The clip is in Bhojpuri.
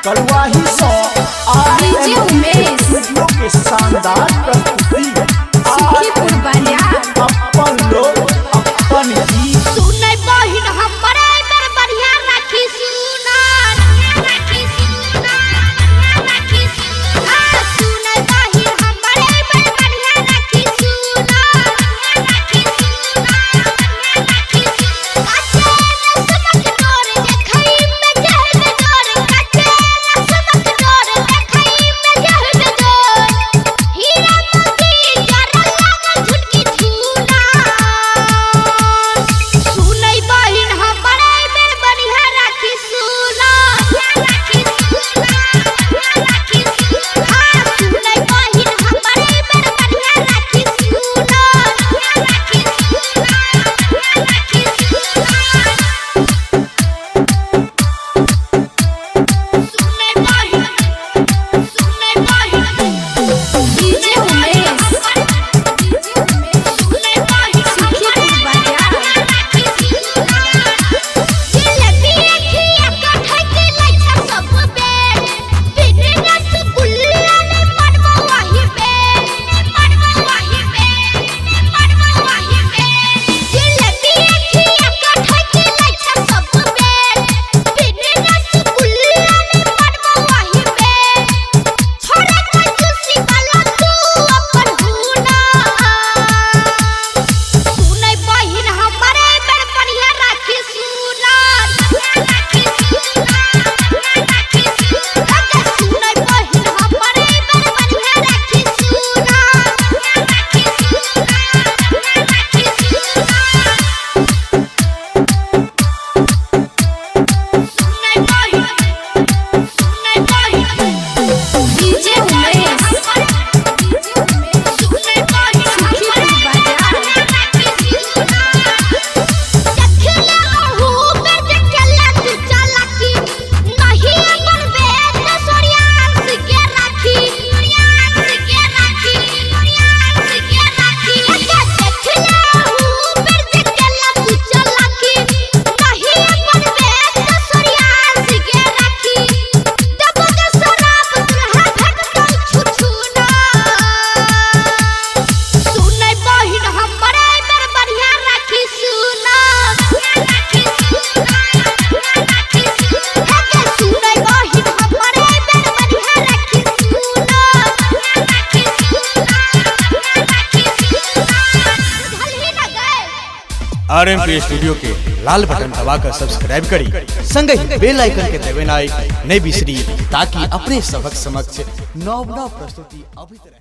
कलवाही सौ वीडियो के शानदार प्रस्तुति अपन लोग अपन गीत सुनै बहिन हमरे बर बढ़िया राखी सुनार राखी सुनार राखी सुनार सुनै बहिन हमरे बर बढ़िया राखी सुनार राखी सुनार राखी सुनार काचे डोर देखई में जहर डोर काचे सबक डोर देखई में जहर डोर हीरा मोती जरा लाग झुटकी झूना सुनै बहिन हमरे बर बढ़िया राखी सुनार राखी सुनार राखी सुनार सुनै बहिन हमरे बर बढ़िया राखी सुनार राखी सुनार राखी सुनै बहिन डीजे उमेश सुनै बहिन सुखीपुर बाजार जिलेबी अखिया कठै के लइछा सब बेर बिन रसगुल्ला ने मनवा वही बेर जिलेबी अखिया कठै के लइछा सब बेर बिन रसगुल्ला ने मनवा वही बेर छोड़ा कंजूसी वाला तू अपन हुना सुनै बहिन हमरे बर बढ़िया राखी सुनार राखी सुनार राखी सुनार सुनै बहिन हमरे बर बढ़िया राखी सुनार राखी सुनार राखी सुनार सुनै बहिन डीजे उमेश सुनै बहिन सुखीपुर बाजार देखला हूँ कर देखला तू चालाकी नहीं अपन बेट सोरियान के राखी देखला हूँ कर देखला तू चालाकी नहीं अपन बेट सोरियान के राखी दब के शराब तुरहा भटकल छुछुना सुनै बहिन हमरे बर बढ़िया राखी सुनार राखी सुनार राखी सुनार सुनै बहिन हमरे बर बढ़िया राखी सुनार राखी सुनार राखी सुनार बुझलही न गए आरएमपी स्टूडियो के लाल बटन दबाकर सब्सक्राइब करी संग ही बेल आइकन के दबाना नहीं बिसरी ताकि अपने सबक समक्ष नव प्रस्तुति अभी तरह